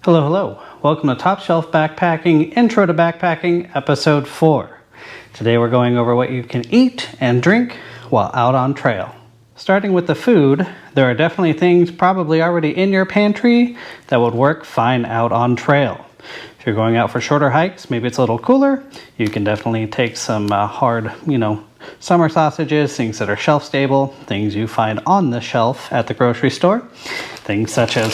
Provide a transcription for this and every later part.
Hello, hello. Welcome to Top Shelf Backpacking, Intro to Backpacking, Episode 4. Today we're going over what you can eat and drink while out on trail. Starting with the food, there are definitely things probably already in your pantry that would work fine out on trail. If you're going out for shorter hikes, maybe it's a little cooler, you can definitely take some hard, summer sausages, things that are shelf stable, things you find on the shelf at the grocery store, things such as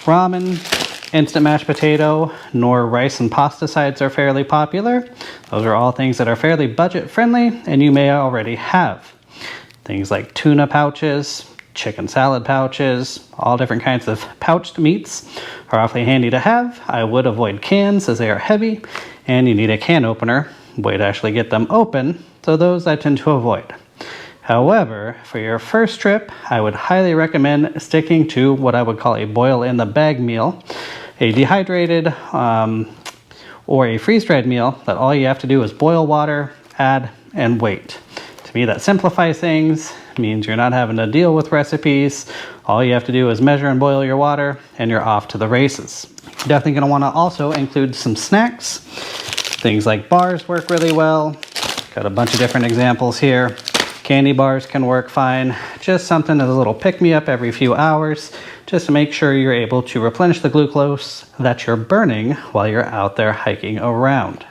ramen, instant mashed potato, nor rice and pasta sides are fairly popular. Those are all things that are fairly budget friendly and you may already have. Things like tuna pouches, chicken salad pouches, all different kinds of pouched meats are awfully handy to have. I would avoid cans as they are heavy and you need a can opener, way to actually get them open, so those I tend to avoid. However, for your first trip, I would highly recommend sticking to what I would call a boil in the bag meal, a dehydrated or a freeze-dried meal that all you have to do is boil water, add, and wait. To me, that simplifies things, means you're not having to deal with recipes. All you have to do is measure and boil your water, and you're off to the races. You're definitely going to want to also include some snacks. Things like bars work really well. Got a bunch of different examples here. Candy bars can work fine. Just something that's a little pick-me-up every few hours, just to make sure you're able to replenish the glucose that you're burning while you're out there hiking around.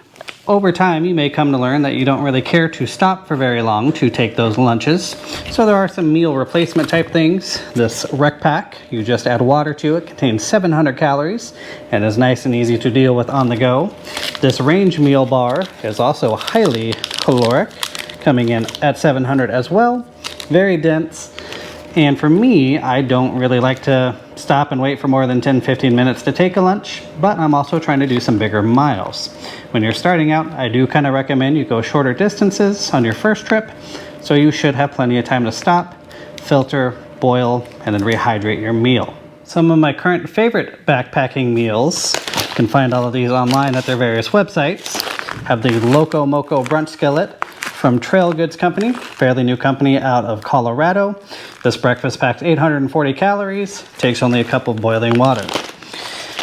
Over time, you may come to learn that you don't really care to stop for very long to take those lunches. So there are some meal replacement type things. This Rec Pack, you just add water to it, contains 700 calories and is nice and easy to deal with on the go. This Range Meal Bar is also highly caloric, coming in at 700 as well. Very dense. And for me, I don't really like to stop and wait for more than 10-15 minutes to take a lunch, but I'm also trying to do some bigger miles. When you're starting out, I do kind of recommend you go shorter distances on your first trip, so you should have plenty of time to stop, filter, boil, and then rehydrate your meal. Some of my current favorite backpacking meals, you can find all of these online at their various websites, have the Loco Moco Brunch Skillet from Trail Goods Company, fairly new company out of Colorado. This breakfast packs 840 calories, takes only a cup of boiling water.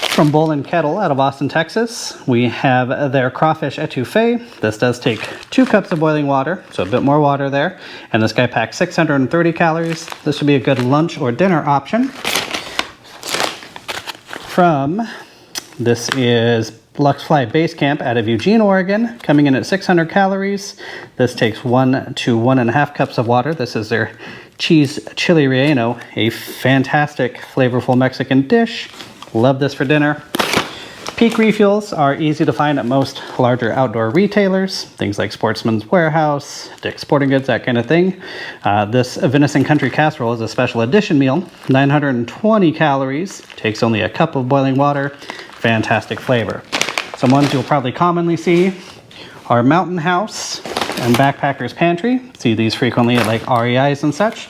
From Bowl and Kettle out of Austin, Texas, we have their crawfish etouffee. This does take 2 cups of boiling water, so a bit more water there. And this guy packs 630 calories. This would be a good lunch or dinner option. This is Luxfly Base Camp out of Eugene, Oregon, coming in at 600 calories. This takes 1 to 1.5 cups of water. This is their cheese chili relleno, a fantastic, flavorful Mexican dish. Love this for dinner. Peak refills are easy to find at most larger outdoor retailers, things like Sportsman's Warehouse, Dick's Sporting Goods, that kind of thing. This venison country casserole is a special edition meal, 920 calories, takes only a cup of boiling water, fantastic flavor. Some ones you'll probably commonly see are Mountain House and Backpacker's Pantry. See these frequently at like REIs and such.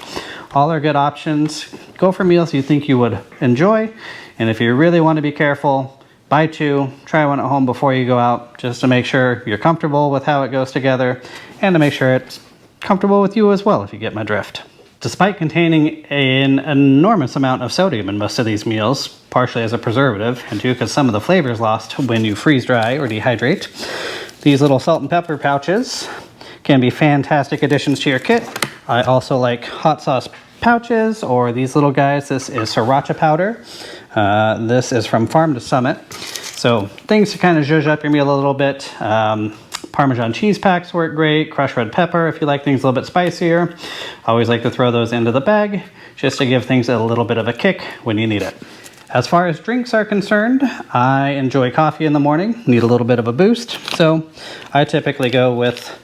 All are good options. Go for meals you think you would enjoy. And if you really want to be careful, buy 2, try one at home before you go out, just to make sure you're comfortable with how it goes together and to make sure it's comfortable with you as well, if you get my drift. Despite containing an enormous amount of sodium in most of these meals, partially as a preservative, and too because some of the flavor is lost when you freeze dry or dehydrate, these little salt and pepper pouches can be fantastic additions to your kit. I also like hot sauce pouches, or these little guys. This is sriracha powder. This is from Farm to Summit. So things to kind of zhuzh up your meal a little bit. Parmesan cheese packs work great. Crushed red pepper if you like things a little bit spicier. I always like to throw those into the bag just to give things a little bit of a kick when you need it. As far as drinks are concerned, I enjoy coffee in the morning, need a little bit of a boost. So I typically go with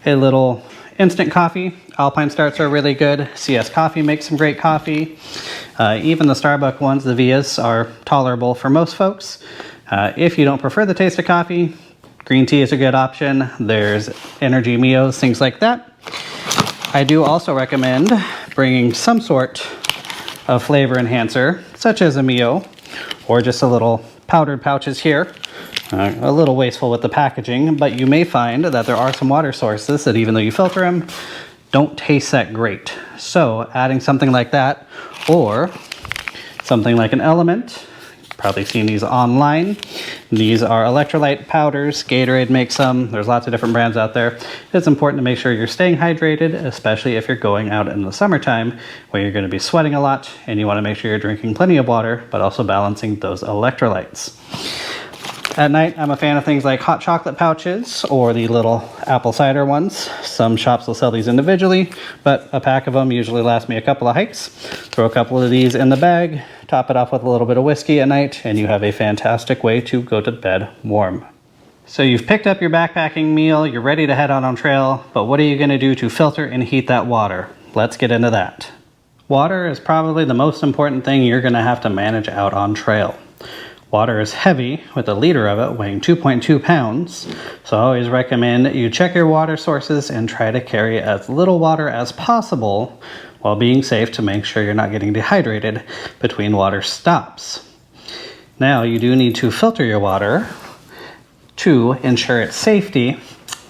a little instant coffee. Alpine Starts are really good. CS Coffee makes some great coffee. Even the Starbucks ones, the Vias, are tolerable for most folks. If you don't prefer the taste of coffee, green tea is a good option. There's Energy Mios, things like that. I do also recommend bringing some sort of flavor enhancer, such as a Mio, or just a little powdered pouches here. A little wasteful with the packaging, but you may find that there are some water sources that, even though you filter them, don't taste that great. So adding something like that, or something like an Element, Probably seen these online. These are electrolyte powders. Gatorade makes some. There's lots of different brands out there. It's important to make sure you're staying hydrated, especially if you're going out in the summertime where you're going to be sweating a lot and you want to make sure you're drinking plenty of water, but also balancing those electrolytes. At night, I'm a fan of things like hot chocolate pouches or the little apple cider ones. Some shops will sell these individually, but a pack of them usually lasts me a couple of hikes. Throw a couple of these in the bag, top it off with a little bit of whiskey at night, and you have a fantastic way to go to bed warm. So you've picked up your backpacking meal, you're ready to head out on trail, but what are you going to do to filter and heat that water? Let's get into that. Water is probably the most important thing you're going to have to manage out on trail. Water is heavy, with a liter of it weighing 2.2 pounds, so I always recommend you check your water sources and try to carry as little water as possible while being safe to make sure you're not getting dehydrated between water stops. Now, you do need to filter your water to ensure its safety.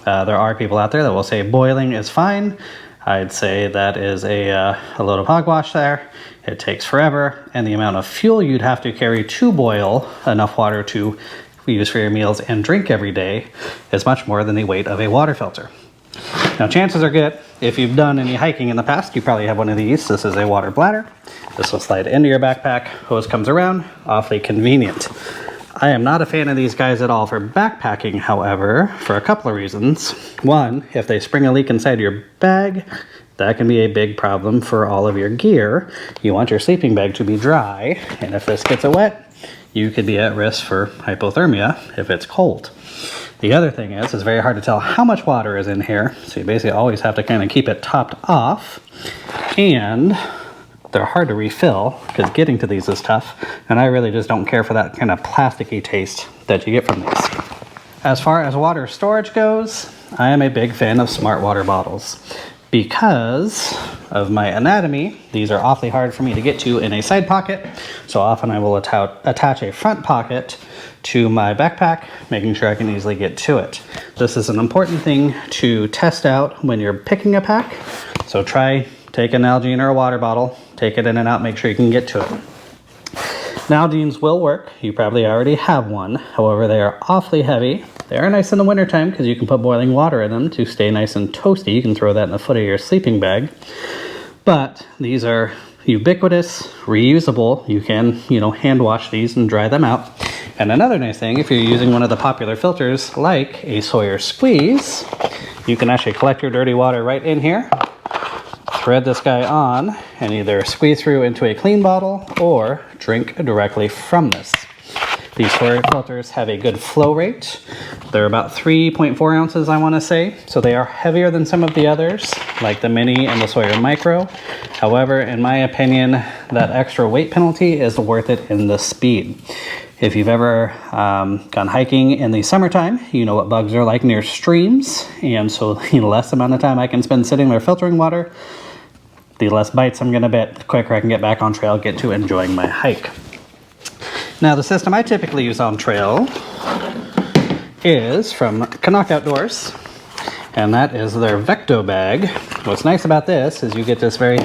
There are people out there that will say boiling is fine. I'd say that is a load of hogwash there. It takes forever, and the amount of fuel you'd have to carry to boil enough water to use for your meals and drink every day is much more than the weight of a water filter. Now, chances are good, if you've done any hiking in the past, you probably have one of these. This is a water bladder. This will slide into your backpack. Hose comes around, awfully convenient. I am not a fan of these guys at all for backpacking, however, for a couple of reasons. One, if they spring a leak inside your bag, that can be a big problem for all of your gear. You want your sleeping bag to be dry, and if this gets wet, you could be at risk for hypothermia if it's cold. The other thing is, it's very hard to tell how much water is in here, so you basically always have to kind of keep it topped off, and they're hard to refill because getting to these is tough, and I really just don't care for that kind of plasticky taste that you get from these. As far as water storage goes, I am a big fan of smart water bottles. Because of my anatomy, these are awfully hard for me to get to in a side pocket, so often I will attach a front pocket to my backpack, making sure I can easily get to it. This is an important thing to test out when you're picking a pack, so take an Nalgene or a water bottle, take it in and out, make sure you can get to it. Nalgene's will work. You probably already have one. However, they are awfully heavy. They are nice in the wintertime because you can put boiling water in them to stay nice and toasty. You can throw that in the foot of your sleeping bag. But these are ubiquitous, reusable. You can, hand wash these and dry them out. And another nice thing, if you're using one of the popular filters like a Sawyer Squeeze, you can actually collect your dirty water right in here, thread this guy on, and either squeeze through into a clean bottle or drink directly from this. These Sawyer filters have a good flow rate. They're about 3.4 ounces, I want to say, so they are heavier than some of the others, like the Mini and the Sawyer Micro. However, in my opinion, that extra weight penalty is worth it in the speed. If you've ever gone hiking in the summertime, you know what bugs are like near streams, and so the less amount of time I can spend sitting there filtering water, the less bites I'm going to bit, the quicker I can get back on trail, get to enjoying my hike. Now, the system I typically use on trail is from Canuck Outdoors, and that is their Vecto bag. What's nice about this is you get this very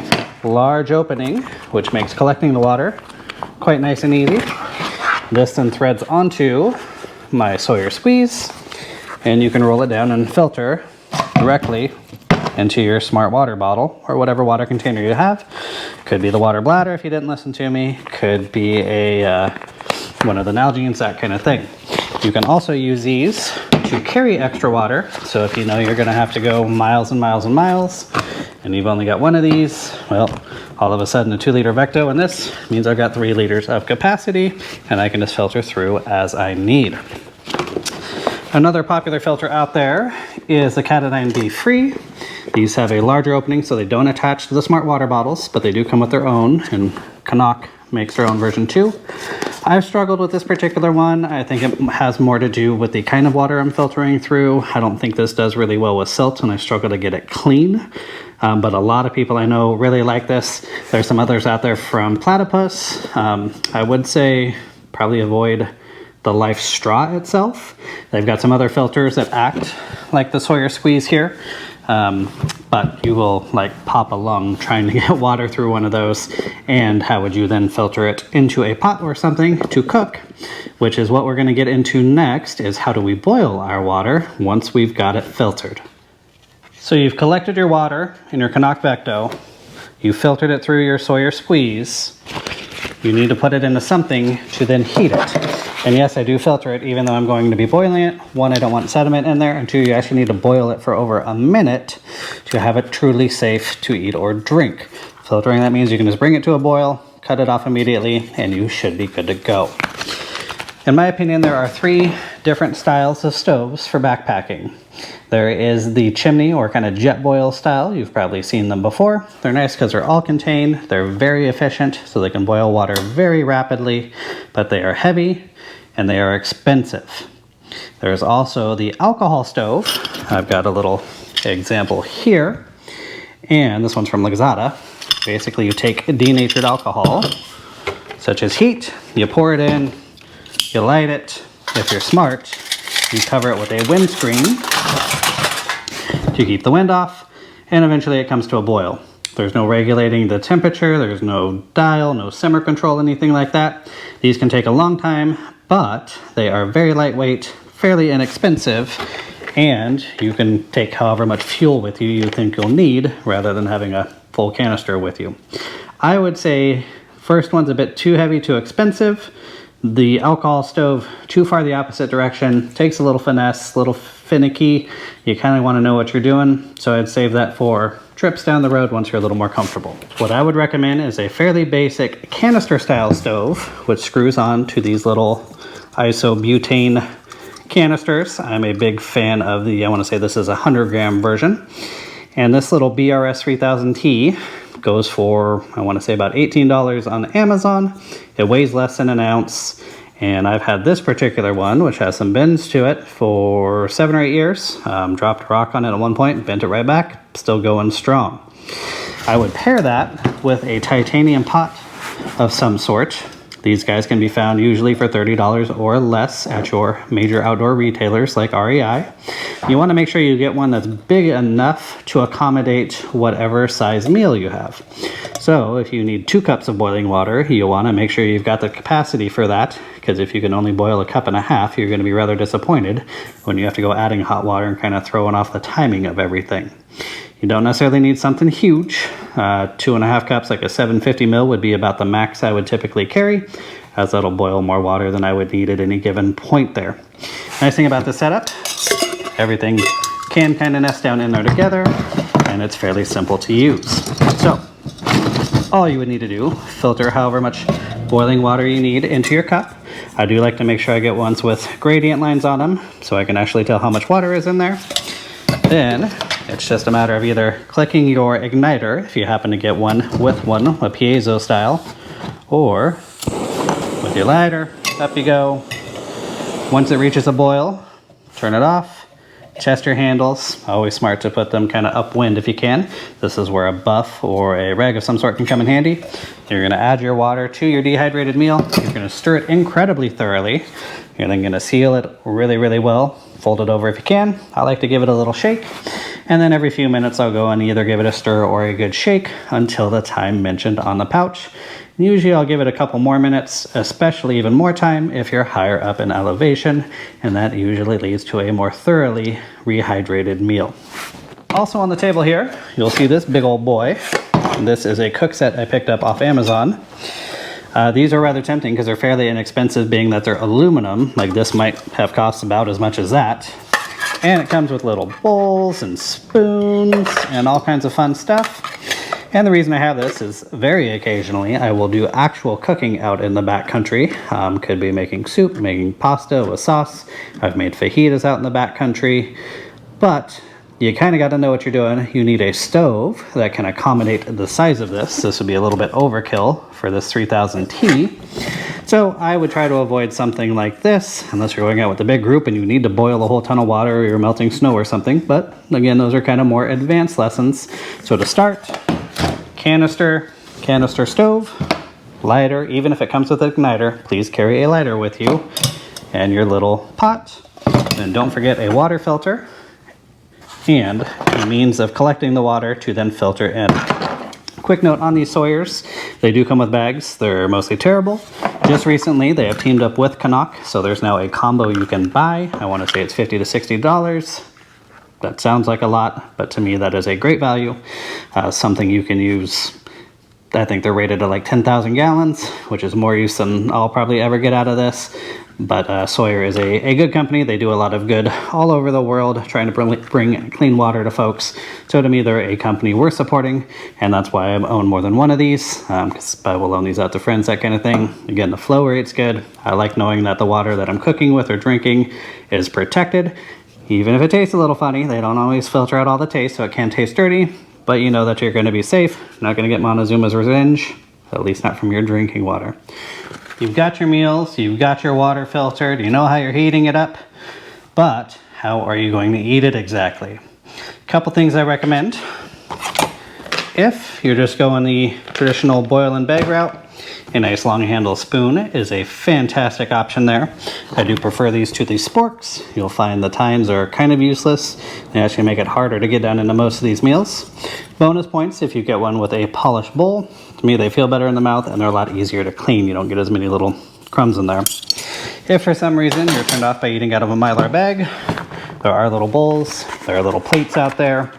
large opening, which makes collecting the water quite nice and easy. This then threads onto my Sawyer Squeeze, and you can roll it down and filter directly into your smart water bottle or whatever water container you have. Could be the water bladder if you didn't listen to me. Could be one of the Nalgene's, that kind of thing. You can also use these to carry extra water. So if you know you're going to have to go miles and miles and miles, and you've only got one of these, well, all of a sudden a 2-liter Vecto in this means I've got 3 liters of capacity, and I can just filter through as I need. Another popular filter out there is the Katadyn B-Free. These have a larger opening, so they don't attach to the smart water bottles, but they do come with their own, and Canuck makes their own version too. I've struggled with this particular one. I think it has more to do with the kind of water I'm filtering through. I don't think this does really well with silt, and I struggle to get it clean. But a lot of people I know really like this. There's some others out there from Platypus. I would say probably avoid the Life Straw itself. They've got some other filters that act like the Sawyer Squeeze here. but you will like pop a lung trying to get water through one of those. And how would you then filter it into a pot or something to cook, which is what we're going to get into next, is how do we boil our water once we've got it filtered. So you've collected your water in your Knockback dough. You filtered it through your Sawyer squeeze. You need to put it into something to then heat it. And yes, I do filter it even though I'm going to be boiling it. One, I don't want sediment in there, and two, you actually need to boil it for over a minute to have it truly safe to eat or drink. Filtering, that means you can just bring it to a boil, cut it off immediately, and you should be good to go. In my opinion, there are 3 different styles of stoves for backpacking. There is the chimney or kind of jet boil style. You've probably seen them before. They're nice because they're all contained. They're very efficient, so they can boil water very rapidly, but they are heavy and they are expensive. There's also the alcohol stove. I've got a little example here, and this one's from Lazada. Basically, you take denatured alcohol, such as heat, you pour it in, you light it. If you're smart, you cover it with a windscreen to keep the wind off, and eventually it comes to a boil. There's no regulating the temperature, there's no dial, no simmer control, anything like that. These can take a long time, but they are very lightweight, fairly inexpensive, and you can take however much fuel with you think you'll need rather than having a full canister with you. I would say first one's a bit too heavy, too expensive. The alcohol stove, too far the opposite direction, takes a little finesse, a little finicky. You kind of want to know what you're doing, so I'd save that for trips down the road once you're a little more comfortable. What I would recommend is a fairly basic canister style stove, which screws on to these little isobutane canisters. I'm a big fan of the, I want to say this is a 100-gram version. And this little BRS 3000T goes for, I want to say about $18 on Amazon. It weighs less than an ounce. And I've had this particular one, which has some bends to it, for 7 or 8 years. Dropped a rock on it at one point, bent it right back, still going strong. I would pair that with a titanium pot of some sort. These guys can be found usually for $30 or less at your major outdoor retailers like REI. You want to make sure you get one that's big enough to accommodate whatever size meal you have. So if you need 2 cups of boiling water, you want to make sure you've got the capacity for that, because if you can only boil 1.5 cups, you're going to be rather disappointed when you have to go adding hot water and kind of throwing off the timing of everything. You don't necessarily need something huge. 2.5 cups, like a 750 ml, would be about the max I would typically carry, as that'll boil more water than I would need at any given point there. Nice thing about this setup, everything can kind of nest down in there together, and it's fairly simple to use. So, all you would need to do, filter however much boiling water you need into your cup. I do like to make sure I get ones with gradient lines on them, so I can actually tell how much water is in there. Then, it's just a matter of either clicking your igniter, if you happen to get one with one, a piezo style, or with your lighter, up you go. Once it reaches a boil, turn it off, test your handles. Always smart to put them kind of upwind if you can. This is where a buff or a rag of some sort can come in handy. You're going to add your water to your dehydrated meal. You're going to stir it incredibly thoroughly. You're then going to seal it really, really well. Fold it over if you can. I like to give it a little shake. And then every few minutes I'll go and either give it a stir or a good shake until the time mentioned on the pouch. Usually I'll give it a couple more minutes, especially even more time if you're higher up in elevation, and that usually leads to a more thoroughly rehydrated meal. Also on the table here, you'll see this big old boy. This is a cook set I picked up off Amazon. These are rather tempting because they're fairly inexpensive, being that they're aluminum. Like this might have cost about as much as that. And it comes with little bowls and spoons and all kinds of fun stuff. And the reason I have this is very occasionally I will do actual cooking out in the backcountry. Could be making soup, making pasta with sauce. I've made fajitas out in the backcountry. But you kind of got to know what you're doing. You need a stove that can accommodate the size of this. This would be a little bit overkill for this 3000T. So I would try to avoid something like this, unless you're going out with a big group and you need to boil a whole ton of water or you're melting snow or something. But again, those are kind of more advanced lessons. So to start, canister stove, lighter. Even if it comes with an igniter, please carry a lighter with you, and your little pot. And don't forget a water filter. and a means of collecting the water to then filter in. Quick note on these Sawyers, they do come with bags. They're mostly terrible. Just recently, they have teamed up with Canuck, so there's now a combo you can buy. I want to say it's $50 to $60. That sounds like a lot, but to me that is a great value. Something you can use. I think they're rated at like 10,000 gallons, which is more use than I'll probably ever get out of this. But Sawyer is a good company. They do a lot of good all over the world, trying to bring clean water to folks. So to me, they're a company worth supporting, and that's why I own more than one of these, because I will loan these out to friends, that kind of thing. Again, the flow rate's good. I like knowing that the water that I'm cooking with or drinking is protected. Even if it tastes a little funny, they don't always filter out all the taste, so it can taste dirty. But you know that you're going to be safe. You're not going to get Montezuma's revenge, at least not from your drinking water. You've got your meals, you've got your water filtered, you know how you're heating it up, but how are you going to eat it exactly? A couple things I recommend. If you're just going the traditional boil and bag route, a nice long handle spoon is a fantastic option there. I do prefer these to the sporks. You'll find the tines are kind of useless. They actually make it harder to get down into most of these meals. Bonus points if you get one with a polished bowl. To me, they feel better in the mouth and they're a lot easier to clean. You don't get as many little crumbs in there. If for some reason you're turned off by eating out of a Mylar bag, there are little bowls, there are little plates out there,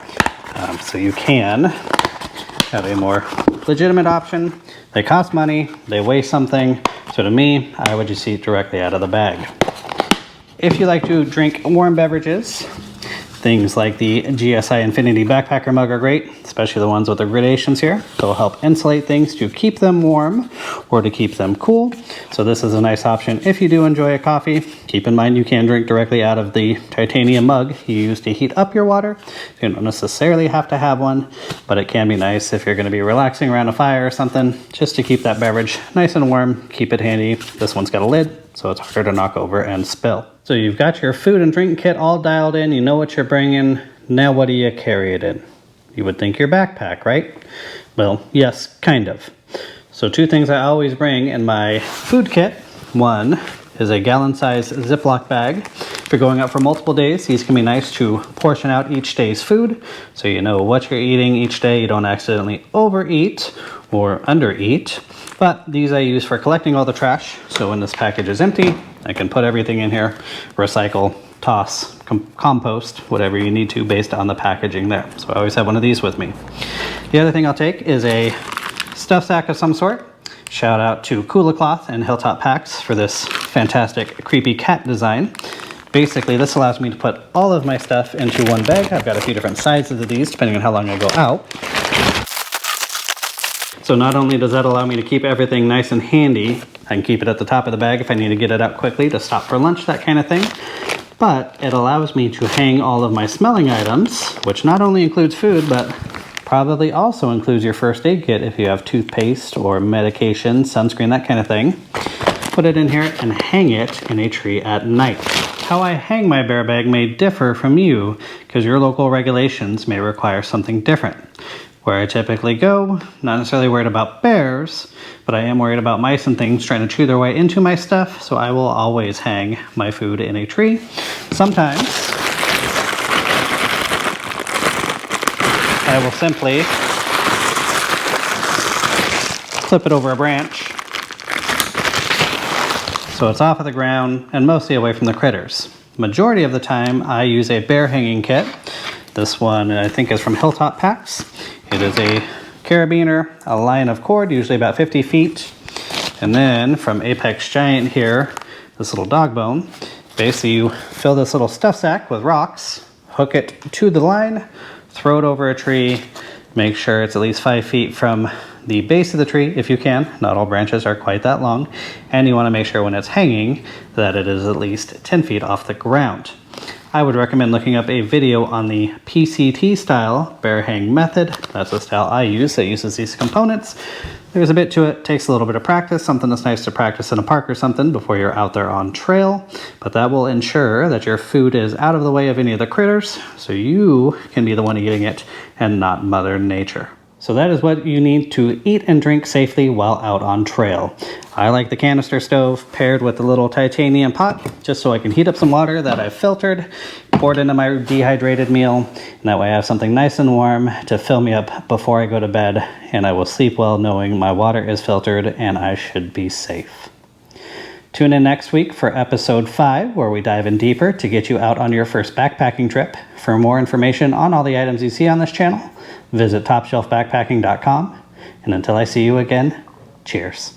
so you can have a more legitimate option. They cost money, they weigh something, so to me, I would just eat directly out of the bag. If you like to drink warm beverages, things like the GSI Infinity Backpacker mug are great, especially the ones with the gradations here. They'll help insulate things to keep them warm or to keep them cool. So this is a nice option if you do enjoy a coffee. Keep in mind you can drink directly out of the titanium mug you use to heat up your water. You don't necessarily have to have one, but it can be nice if you're going to be relaxing around a fire or something, just to keep that beverage nice and warm, keep it handy. This one's got a lid, so it's harder to knock over and spill. So you've got your food and drink kit all dialed in, you know what you're bringing, now what do you carry it in? You would think your backpack, right? Well, yes, kind of. So two things I always bring in my food kit. One is a gallon-sized Ziploc bag. If you're going out for multiple days, these can be nice to portion out each day's food, so you know what you're eating each day, you don't accidentally overeat or undereat. But these I use for collecting all the trash, so when this package is empty, I can put everything in here, recycle, toss, compost, whatever you need to based on the packaging there. So I always have one of these with me. The other thing I'll take is a stuff sack of some sort. Shout out to Kula Cloth and Hilltop Packs for this fantastic creepy cat design. Basically, this allows me to put all of my stuff into one bag. I've got a few different sizes of these, depending on how long I go out. So not only does that allow me to keep everything nice and handy, I can keep it at the top of the bag if I need to get it out quickly to stop for lunch, that kind of thing. But it allows me to hang all of my smelling items, which not only includes food, but probably also includes your first aid kit if you have toothpaste or medication, sunscreen, that kind of thing. Put it in here and hang it in a tree at night. How I hang my bear bag may differ from you because your local regulations may require something different. Where I typically go, not necessarily worried about bears, but I am worried about mice and things trying to chew their way into my stuff, so I will always hang my food in a tree. Sometimes I will simply flip it over a branch so it's off of the ground and mostly away from the critters. Majority of the time I use a bear hanging kit. This one I think is from Hilltop Packs. It is a carabiner, a line of cord, usually about 50 feet. And then from Apex Giant here, this little dog bone. Basically you fill this little stuff sack with rocks, hook it to the line, throw it over a tree, make sure it's at least 5 feet from the base of the tree if you can. Not all branches are quite that long. And you want to make sure when it's hanging that it is at least 10 feet off the ground. I would recommend looking up a video on the PCT style bear hang method. That's the style I use that uses these components. There's a bit to it, takes a little bit of practice, something that's nice to practice in a park or something before you're out there on trail. But that will ensure that your food is out of the way of any of the critters, so you can be the one eating it and not Mother Nature. So that is what you need to eat and drink safely while out on trail. I like the canister stove paired with the little titanium pot, just so I can heat up some water that I've filtered, poured into my dehydrated meal, and that way I have something nice and warm to fill me up before I go to bed, and I will sleep well knowing my water is filtered and I should be safe. Tune in next week for episode 5, where we dive in deeper to get you out on your first backpacking trip. For more information on all the items you see on this channel, visit topshelfbackpacking.com. And until I see you again, cheers.